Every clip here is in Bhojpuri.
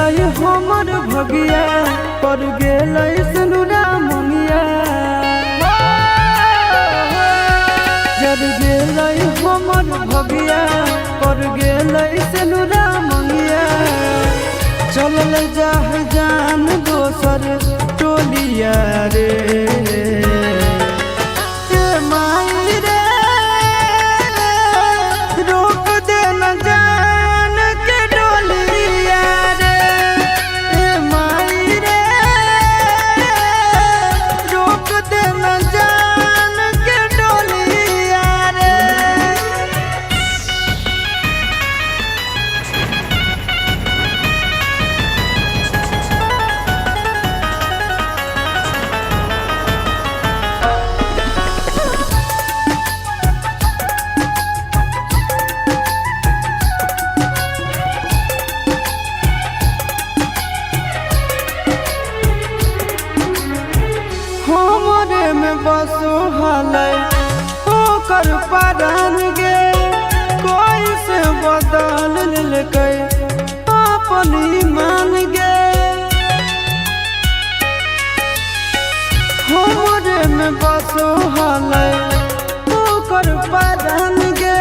हमर भगिया पर गेल सनुरा मंगिया जब गेल हमर भगिया पर गेल सनुरा मंगिया चलल जान दोसर टोलिया रे बसो हलै ओकर परान गे कोई से बदल लेलकै अपन ईमान गे हमरे में बसो हलै ओकर परान गे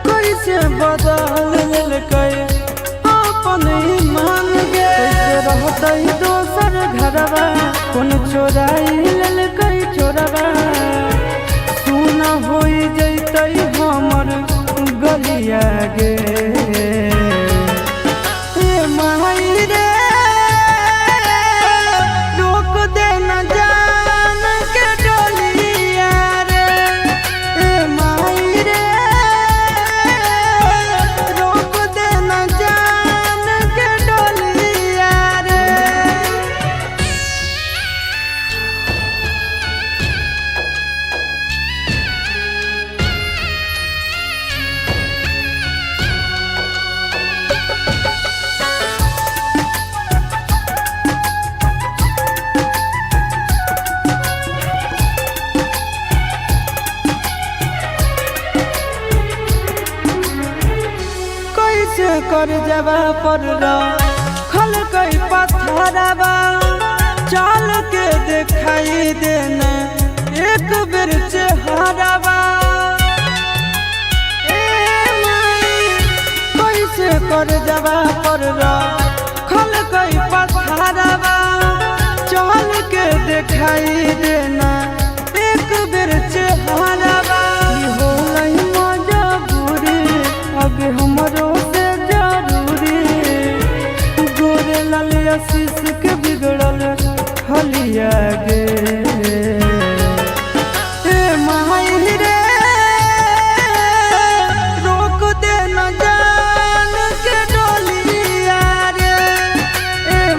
कोई से बदल लेलकै अपन ईमान गे कैसे रहतै दोसर घरवा कौन चोराई लेलकै चोरवा सुना हो जैतै हमर गलिया गे माई रे रोक दे न जान के डोलिया रे माई रे रोक दे न जान के डोलिया रे कर जवा पर खल कई पत्थरवा चल के दिखाई देना एक बेर चेहरावा कैसे कर जवा पर खल कई पत्थरवा चल के दिखाई देना एक बेर चेहरावा हो मजबूरी आगे हमरो आशीष के बिगड़ल हलिया गे माई रे रोक दे न जान के डोलिया रे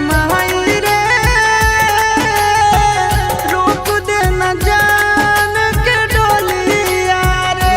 माई रे रोक दे न जान के डोलिया रे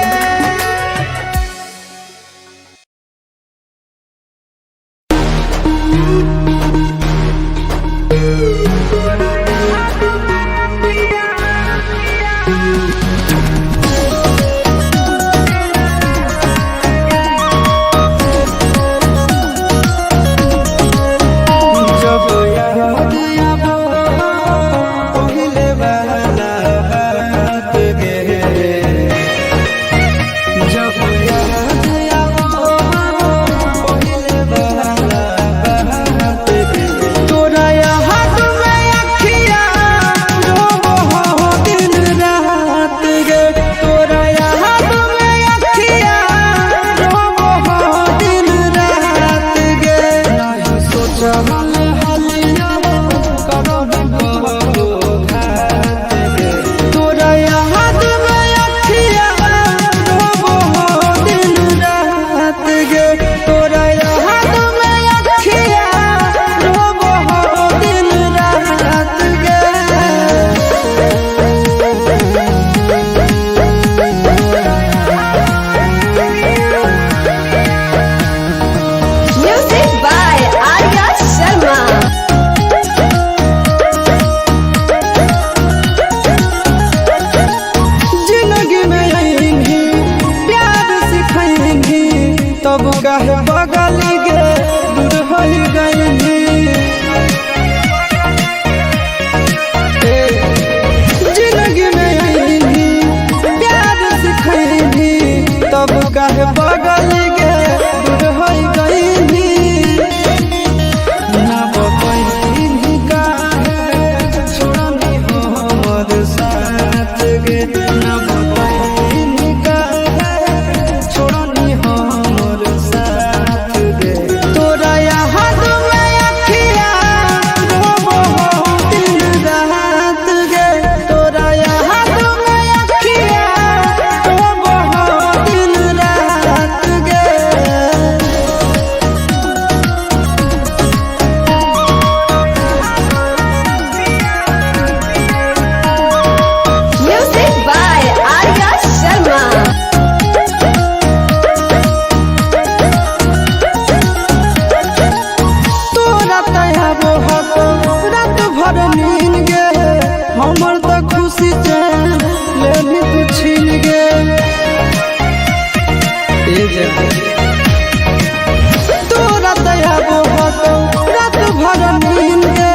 खुशी चैन लेनी तू छीन गे। तोरा दया बहुत रात भर नींद गे,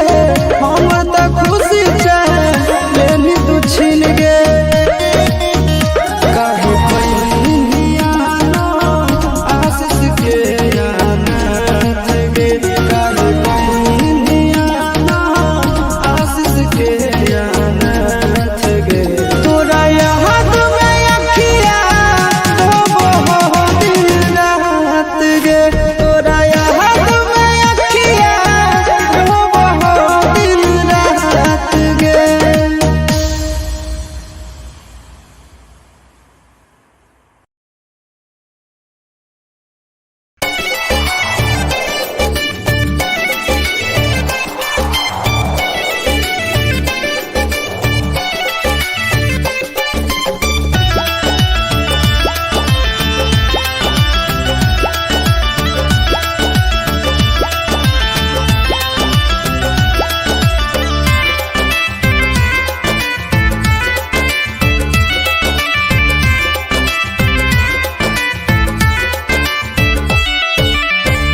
हमर त खुशी चैन लेनी तू छीन गे। काहे पहिया ना आशीष के अनाथ गे, काहे पहिया ना आशीष के अनाथ गे। तोरा याद में अखिया डूबो हो दिन रात गे, तोरा याद में अखिया डूबो हो दिन रात गे।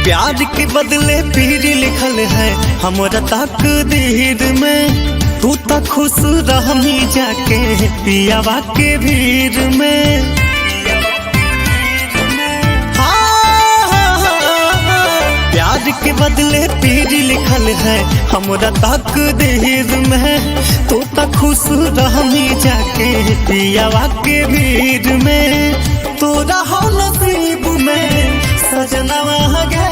प्यार के बदले पीर लिखल है हमरा तकदीर में, तू त खुश रहनी जाके पियावा के भीड़ में। प्यार के बदले पीर लिखल है हमरा तकदीर में, तू त खुश रहनी जाके पियावा के भीड़ में। तोरा हो नसीब में सजनवा गे,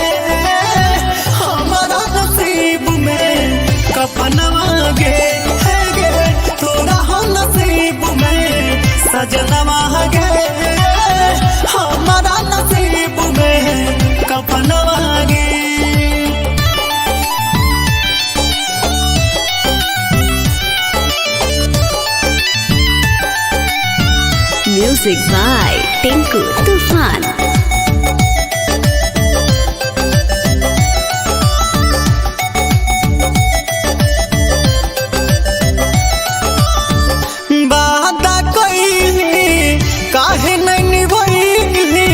हमारा नसीब में कफनवा गे है गे। तोरा हो नसीब में सजनवा गे, हमारा नसीब में कफनवा गे। Music by Tinku Tufan. वादा कइली काहे नहीं निभइली,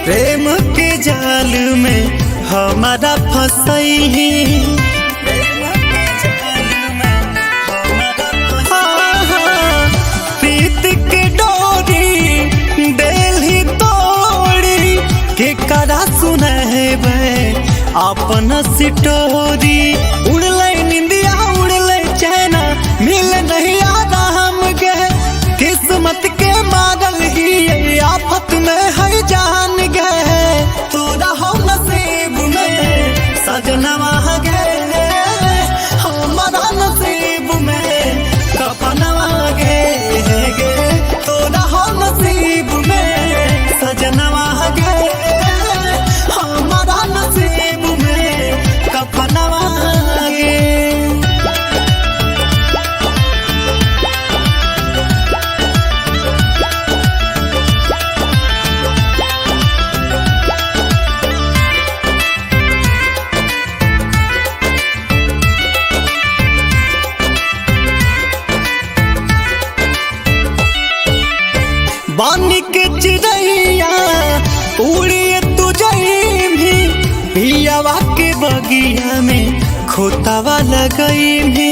प्रेम के जाल में हमारा फसैली। प्रीत के डोरी देली तोड़ी के करा सुनैबे अपन सिटोरी। उड़ले निंदिया उड़ले चैना मिल नहीं आराम गे, किस्मत के मारल ही आफत में है जान गे। तोरा हो नसीब में सजनवा गे, हमारा नसीब में कफनवा गे गे। तोरा हो नसीब में सजनवा गे, हमारा नसीब में कफनवा गे। बानी के चिड़ैया उड़िए तू जई भी, पियावा के बगिया में खोतावा लगई भी।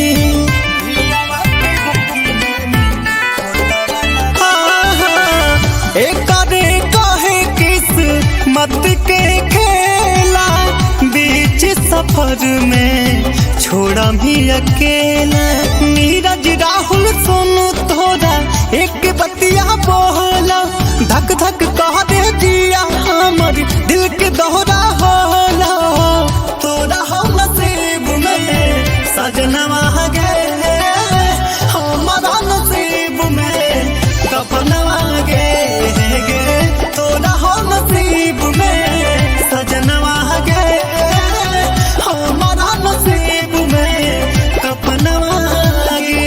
एकरे कहे किस्मत के खेला, बीच सफर में छोड़ा भी अकेला। नीरज राहुल सोनू तोरा एक बतिया बोला, धक धक कह दे दिया हमर दिल के दोहरा होला। तोरा हो नसीब में सजनवा गे, हमारा नसीब में कफनवा गे गे। तोरा हो नसीब में सजनवा गे, हमारा नसीब में कफनवा गे।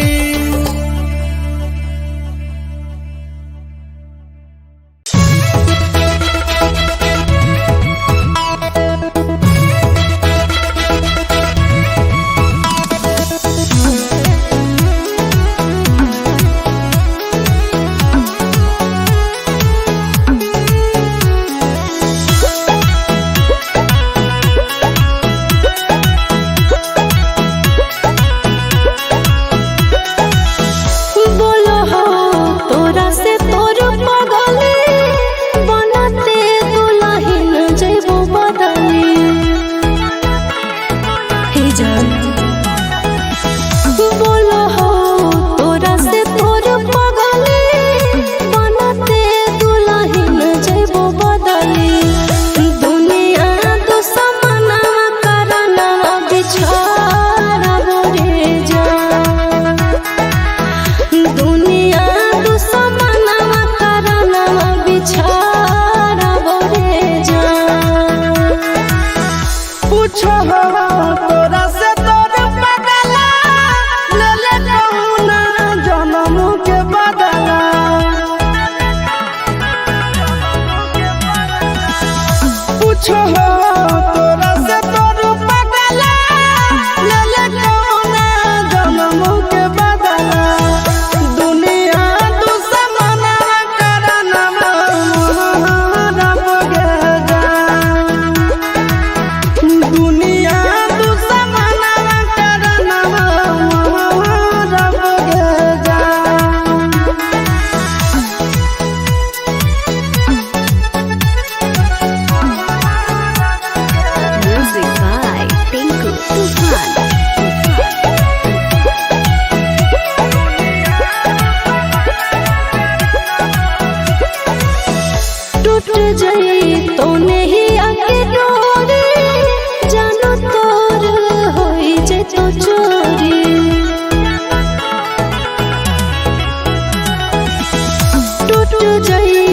टूट जाई